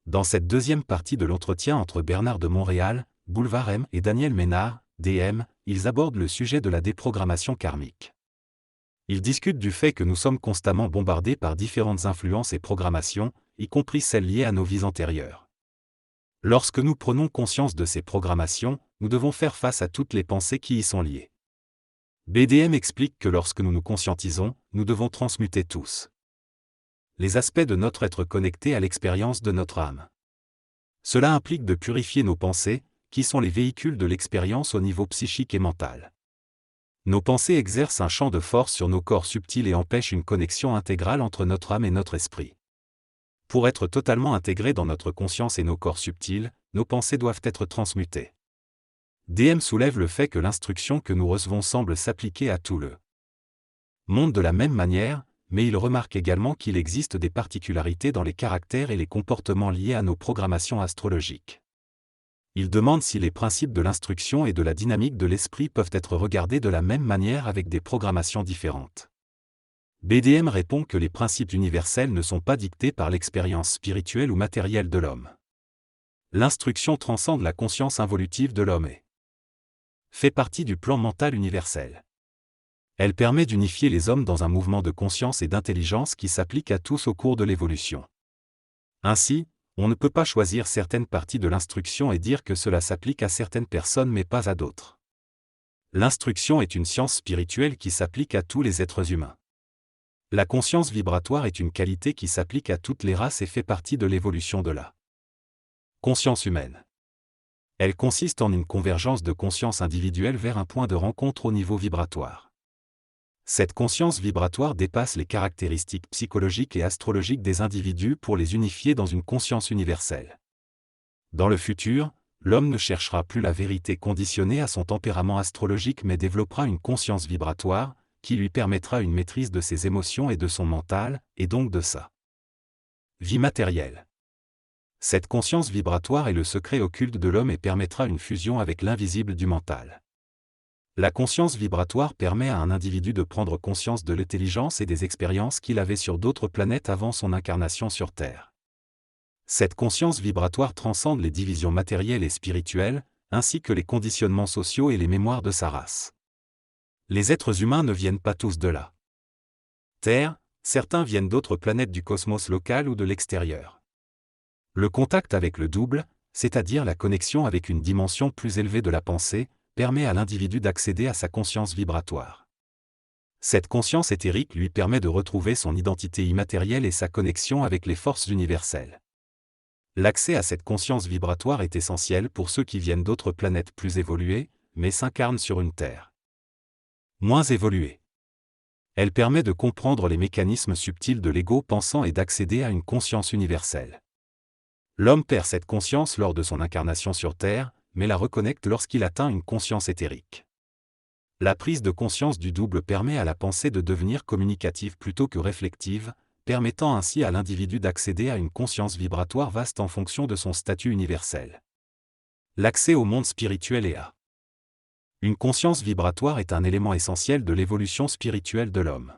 Dans cette deuxième partie de l'entretien entre Bernard de Montréal, Boulevard M et Daniel Ménard, DM, ils abordent le sujet de la déprogrammation karmique. Ils discutent du fait que nous sommes constamment bombardés par différentes influences et programmations, y compris celles liées à nos vies antérieures. Lorsque nous prenons conscience de ces programmations, nous devons faire face à toutes les pensées qui y sont liées. BDM explique que lorsque nous nous conscientisons, nous devons transmuter tous les aspects de notre être connectés à l'expérience de notre âme. Cela implique de purifier nos pensées, qui sont les véhicules de l'expérience au niveau psychique et mental. Nos pensées exercent un champ de force sur nos corps subtils et empêchent une connexion intégrale entre notre âme et notre esprit. Pour être totalement intégrés dans notre conscience et nos corps subtils, nos pensées doivent être transmutées. DM soulève le fait que l'instruction que nous recevons semble s'appliquer à tout le monde de la même manière, mais il remarque également qu'il existe des particularités dans les caractères et les comportements liés à nos programmations astrologiques. Il demande si les principes de l'instruction et de la dynamique de l'esprit peuvent être regardés de la même manière avec des programmations différentes. BDM répond que les principes universels ne sont pas dictés par l'expérience spirituelle ou matérielle de l'homme. L'instruction transcende la conscience involutive de l'homme et fait partie du plan mental universel. Elle permet d'unifier les hommes dans un mouvement de conscience et d'intelligence qui s'applique à tous au cours de l'évolution. Ainsi, on ne peut pas choisir certaines parties de l'instruction et dire que cela s'applique à certaines personnes mais pas à d'autres. L'instruction est une science spirituelle qui s'applique à tous les êtres humains. La conscience vibratoire est une qualité qui s'applique à toutes les races et fait partie de l'évolution de la conscience humaine. Elle consiste en une convergence de conscience individuelle vers un point de rencontre au niveau vibratoire. Cette conscience vibratoire dépasse les caractéristiques psychologiques et astrologiques des individus pour les unifier dans une conscience universelle. Dans le futur, l'homme ne cherchera plus la vérité conditionnée à son tempérament astrologique mais développera une conscience vibratoire, qui lui permettra une maîtrise de ses émotions et de son mental, et donc de sa vie matérielle. Cette conscience vibratoire est le secret occulte de l'homme et permettra une fusion avec l'invisible du mental. La conscience vibratoire permet à un individu de prendre conscience de l'intelligence et des expériences qu'il avait sur d'autres planètes avant son incarnation sur Terre. Cette conscience vibratoire transcende les divisions matérielles et spirituelles, ainsi que les conditionnements sociaux et les mémoires de sa race. Les êtres humains ne viennent pas tous de la Terre, certains viennent d'autres planètes du cosmos local ou de l'extérieur. Le contact avec le double, c'est-à-dire la connexion avec une dimension plus élevée de la pensée, permet à l'individu d'accéder à sa conscience vibratoire. Cette conscience éthérique lui permet de retrouver son identité immatérielle et sa connexion avec les forces universelles. L'accès à cette conscience vibratoire est essentiel pour ceux qui viennent d'autres planètes plus évoluées, mais s'incarnent sur une Terre moins évoluée. Elle permet de comprendre les mécanismes subtils de l'ego pensant et d'accéder à une conscience universelle. L'homme perd cette conscience lors de son incarnation sur Terre, mais la reconnecte lorsqu'il atteint une conscience éthérique. La prise de conscience du double permet à la pensée de devenir communicative plutôt que réflexive, permettant ainsi à l'individu d'accéder à une conscience vibratoire vaste en fonction de son statut universel. L'accès au monde spirituel et à une conscience vibratoire est un élément essentiel de l'évolution spirituelle de l'homme.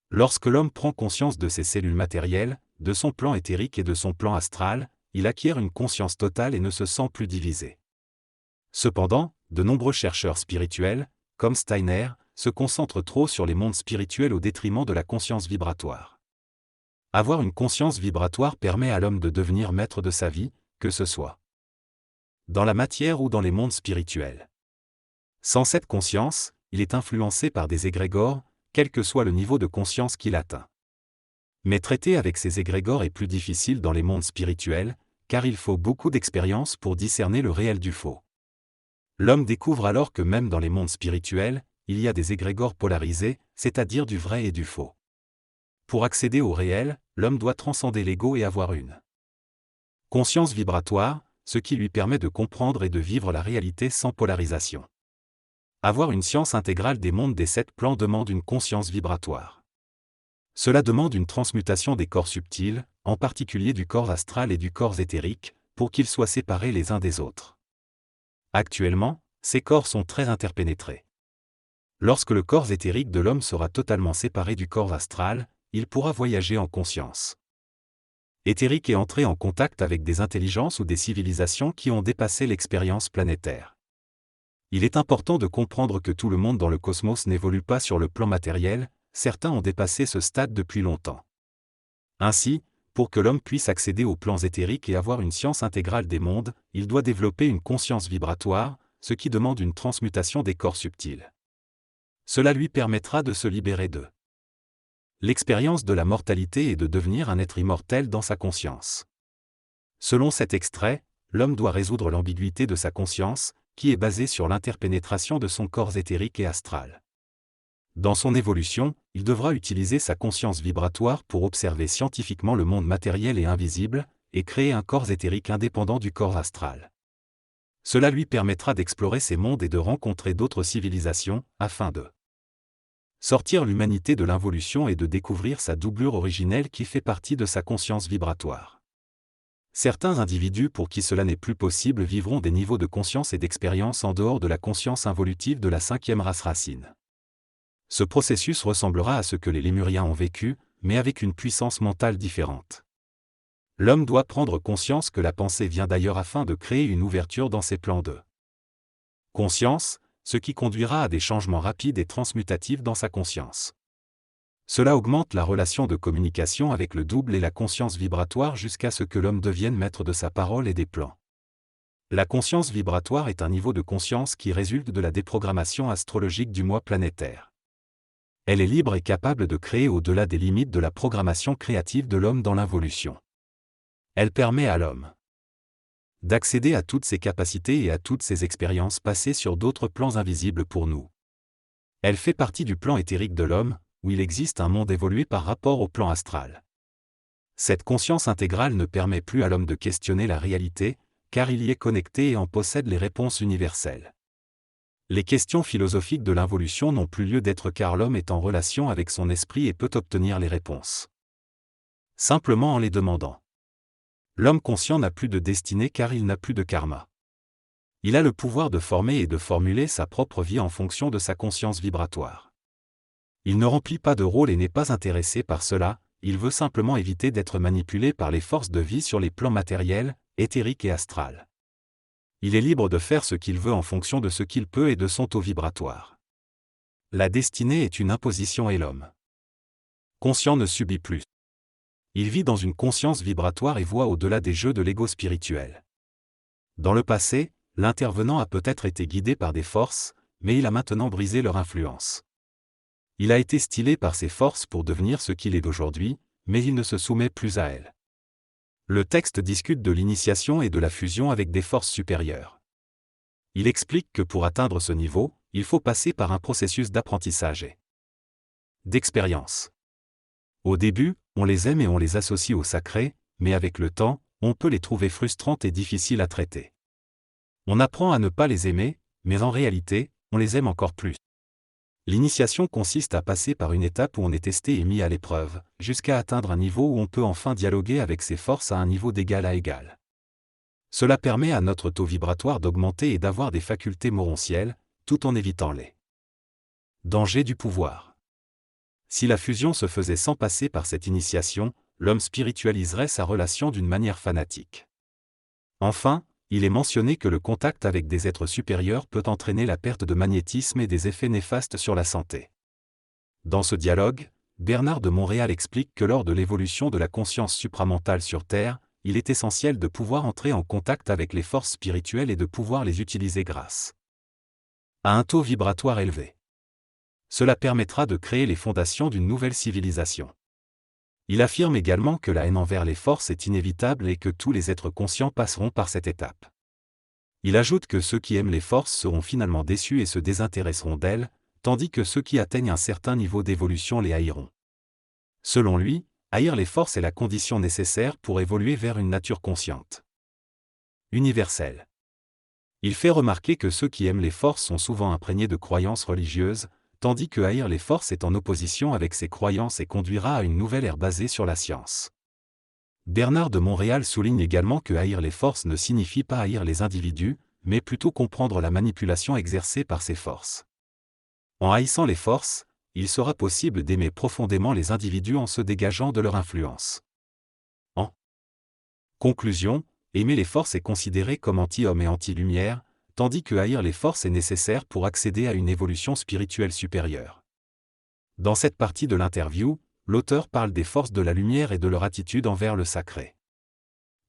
Lorsque l'homme prend conscience de ses cellules matérielles, de son plan éthérique et de son plan astral, il acquiert une conscience totale et ne se sent plus divisé. Cependant, de nombreux chercheurs spirituels, comme Steiner, se concentrent trop sur les mondes spirituels au détriment de la conscience vibratoire. Avoir une conscience vibratoire permet à l'homme de devenir maître de sa vie, que ce soit dans la matière ou dans les mondes spirituels. Sans cette conscience, il est influencé par des égrégores, quel que soit le niveau de conscience qu'il atteint. Mais traiter avec ces égrégores est plus difficile dans les mondes spirituels, car il faut beaucoup d'expérience pour discerner le réel du faux. L'homme découvre alors que même dans les mondes spirituels, il y a des égrégores polarisés, c'est-à-dire du vrai et du faux. Pour accéder au réel, l'homme doit transcender l'ego et avoir une conscience vibratoire, ce qui lui permet de comprendre et de vivre la réalité sans polarisation. Avoir une science intégrale des mondes des 7 plans demande une conscience vibratoire. Cela demande une transmutation des corps subtils, en particulier du corps astral et du corps éthérique, pour qu'ils soient séparés les uns des autres. Actuellement, ces corps sont très interpénétrés. Lorsque le corps éthérique de l'homme sera totalement séparé du corps astral, il pourra voyager en conscience. éthérique et entrer en contact avec des intelligences ou des civilisations qui ont dépassé l'expérience planétaire. Il est important de comprendre que tout le monde dans le cosmos n'évolue pas sur le plan matériel, certains ont dépassé ce stade depuis longtemps. Ainsi, pour que l'homme puisse accéder aux plans éthériques et avoir une science intégrale des mondes, il doit développer une conscience vibratoire, ce qui demande une transmutation des corps subtils. Cela lui permettra de se libérer de l'expérience de la mortalité et de devenir un être immortel dans sa conscience. Selon cet extrait, l'homme doit résoudre l'ambiguïté de sa conscience, qui est basée sur l'interpénétration de son corps éthérique et astral. Dans son évolution, il devra utiliser sa conscience vibratoire pour observer scientifiquement le monde matériel et invisible, et créer un corps éthérique indépendant du corps astral. Cela lui permettra d'explorer ces mondes et de rencontrer d'autres civilisations, afin de sortir l'humanité de l'involution et de découvrir sa doublure originelle qui fait partie de sa conscience vibratoire. Certains individus pour qui cela n'est plus possible vivront des niveaux de conscience et d'expérience en dehors de la conscience involutive de la 5e race racine. Ce processus ressemblera à ce que les Lémuriens ont vécu, mais avec une puissance mentale différente. L'homme doit prendre conscience que la pensée vient d'ailleurs afin de créer une ouverture dans ses plans de conscience, ce qui conduira à des changements rapides et transmutatifs dans sa conscience. Cela augmente la relation de communication avec le double et la conscience vibratoire jusqu'à ce que l'homme devienne maître de sa parole et des plans. La conscience vibratoire est un niveau de conscience qui résulte de la déprogrammation astrologique du moi planétaire. Elle est libre et capable de créer au-delà des limites de la programmation créative de l'homme dans l'involution. Elle permet à l'homme d'accéder à toutes ses capacités et à toutes ses expériences passées sur d'autres plans invisibles pour nous. Elle fait partie du plan éthérique de l'homme, où il existe un monde évolué par rapport au plan astral. Cette conscience intégrale ne permet plus à l'homme de questionner la réalité, car il y est connecté et en possède les réponses universelles. Les questions philosophiques de l'involution n'ont plus lieu d'être car l'homme est en relation avec son esprit et peut obtenir les réponses simplement en les demandant. L'homme conscient n'a plus de destinée car il n'a plus de karma. Il a le pouvoir de former et de formuler sa propre vie en fonction de sa conscience vibratoire. Il ne remplit pas de rôle et n'est pas intéressé par cela, il veut simplement éviter d'être manipulé par les forces de vie sur les plans matériels, éthériques et astral. Il est libre de faire ce qu'il veut en fonction de ce qu'il peut et de son taux vibratoire. La destinée est une imposition et l'homme conscient ne subit plus. Il vit dans une conscience vibratoire et voit au-delà des jeux de l'ego spirituel. Dans le passé, l'intervenant a peut-être été guidé par des forces, mais il a maintenant brisé leur influence. Il a été stylé par ces forces pour devenir ce qu'il est d'aujourd'hui, mais il ne se soumet plus à elles. Le texte discute de l'initiation et de la fusion avec des forces supérieures. Il explique que pour atteindre ce niveau, il faut passer par un processus d'apprentissage et d'expérience. Au début, on les aime et on les associe au sacré, mais avec le temps, on peut les trouver frustrantes et difficiles à traiter. On apprend à ne pas les aimer, mais en réalité, on les aime encore plus. L'initiation consiste à passer par une étape où on est testé et mis à l'épreuve, jusqu'à atteindre un niveau où on peut enfin dialoguer avec ses forces à un niveau d'égal à égal. Cela permet à notre taux vibratoire d'augmenter et d'avoir des facultés morontielles, tout en évitant les dangers du pouvoir. Si la fusion se faisait sans passer par cette initiation, l'homme spiritualiserait sa relation d'une manière fanatique. Enfin, il est mentionné que le contact avec des êtres supérieurs peut entraîner la perte de magnétisme et des effets néfastes sur la santé. Dans ce dialogue, Bernard de Montréal explique que lors de l'évolution de la conscience supramentale sur Terre, il est essentiel de pouvoir entrer en contact avec les forces spirituelles et de pouvoir les utiliser grâce à un taux vibratoire élevé. Cela permettra de créer les fondations d'une nouvelle civilisation. Il affirme également que la haine envers les forces est inévitable et que tous les êtres conscients passeront par cette étape. Il ajoute que ceux qui aiment les forces seront finalement déçus et se désintéresseront d'elles, tandis que ceux qui atteignent un certain niveau d'évolution les haïront. Selon lui, haïr les forces est la condition nécessaire pour évoluer vers une nature consciente universelle. Il fait remarquer que ceux qui aiment les forces sont souvent imprégnés de croyances religieuses, tandis que haïr les forces est en opposition avec ces croyances et conduira à une nouvelle ère basée sur la science. Bernard de Montréal souligne également que haïr les forces ne signifie pas haïr les individus, mais plutôt comprendre la manipulation exercée par ces forces. En haïssant les forces, il sera possible d'aimer profondément les individus en se dégageant de leur influence. En Conclusion, aimer les forces est considéré comme anti-homme et anti-lumière, tandis que haïr les forces est nécessaire pour accéder à une évolution spirituelle supérieure. Dans cette partie de l'interview, l'auteur parle des forces de la lumière et de leur attitude envers le sacré.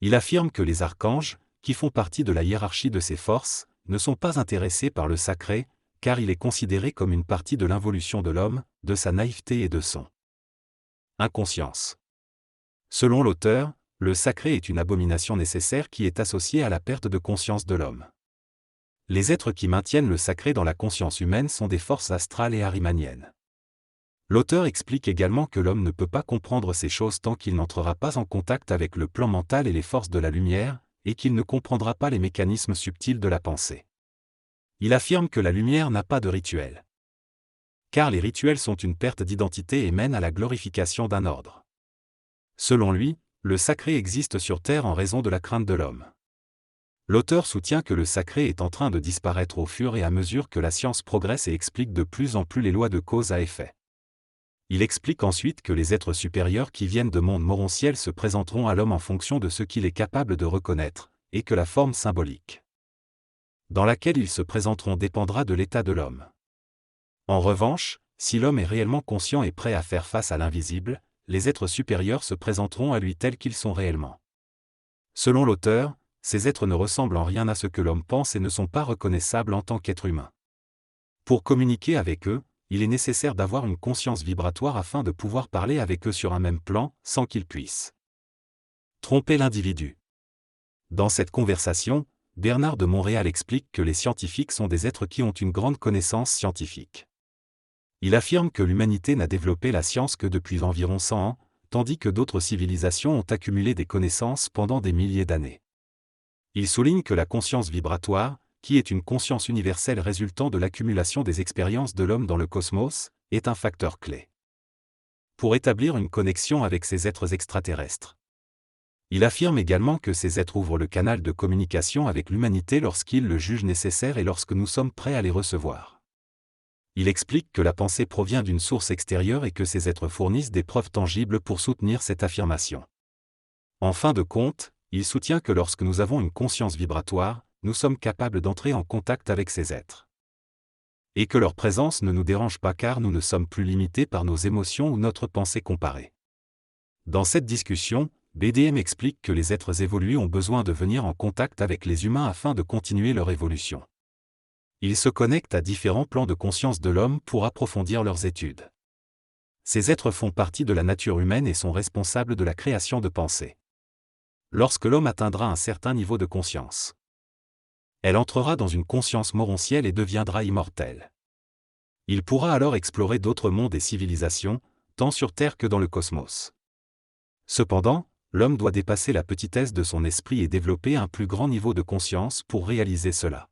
Il affirme que les archanges, qui font partie de la hiérarchie de ces forces, ne sont pas intéressés par le sacré, car il est considéré comme une partie de l'involution de l'homme, de sa naïveté et de son inconscience. Selon l'auteur, le sacré est une abomination nécessaire qui est associée à la perte de conscience de l'homme. Les êtres qui maintiennent le sacré dans la conscience humaine sont des forces astrales et arimaniennes. L'auteur explique également que l'homme ne peut pas comprendre ces choses tant qu'il n'entrera pas en contact avec le plan mental et les forces de la lumière, et qu'il ne comprendra pas les mécanismes subtils de la pensée. Il affirme que la lumière n'a pas de rituel. Car les rituels sont une perte d'identité et mènent à la glorification d'un ordre. Selon lui, le sacré existe sur Terre en raison de la crainte de l'homme. L'auteur soutient que le sacré est en train de disparaître au fur et à mesure que la science progresse et explique de plus en plus les lois de cause à effet. Il explique ensuite que les êtres supérieurs qui viennent de mondes morontiels se présenteront à l'homme en fonction de ce qu'il est capable de reconnaître, et que la forme symbolique dans laquelle ils se présenteront dépendra de l'état de l'homme. En revanche, si l'homme est réellement conscient et prêt à faire face à l'invisible, les êtres supérieurs se présenteront à lui tels qu'ils sont réellement. Selon l'auteur, ces êtres ne ressemblent en rien à ce que l'homme pense et ne sont pas reconnaissables en tant qu'être humain. Pour communiquer avec eux, il est nécessaire d'avoir une conscience vibratoire afin de pouvoir parler avec eux sur un même plan, sans qu'ils puissent tromper l'individu. Dans cette conversation, Bernard de Montréal explique que les scientifiques sont des êtres qui ont une grande connaissance scientifique. Il affirme que l'humanité n'a développé la science que depuis environ 100 ans, tandis que d'autres civilisations ont accumulé des connaissances pendant des milliers d'années. Il souligne que la conscience vibratoire, qui est une conscience universelle résultant de l'accumulation des expériences de l'homme dans le cosmos, est un facteur clé pour établir une connexion avec ces êtres extraterrestres. Il affirme également que ces êtres ouvrent le canal de communication avec l'humanité lorsqu'ils le jugent nécessaire et lorsque nous sommes prêts à les recevoir. Il explique que la pensée provient d'une source extérieure et que ces êtres fournissent des preuves tangibles pour soutenir cette affirmation. En fin de compte, il soutient que lorsque nous avons une conscience vibratoire, nous sommes capables d'entrer en contact avec ces êtres. Et que leur présence ne nous dérange pas car nous ne sommes plus limités par nos émotions ou notre pensée comparée. Dans cette discussion, BDM explique que les êtres évolués ont besoin de venir en contact avec les humains afin de continuer leur évolution. Ils se connectent à différents plans de conscience de l'homme pour approfondir leurs études. Ces êtres font partie de la nature humaine et sont responsables de la création de pensées. Lorsque l'homme atteindra un certain niveau de conscience, elle entrera dans une conscience moroncielle et deviendra immortelle. Il pourra alors explorer d'autres mondes et civilisations, tant sur Terre que dans le cosmos. Cependant, l'homme doit dépasser la petitesse de son esprit et développer un plus grand niveau de conscience pour réaliser cela.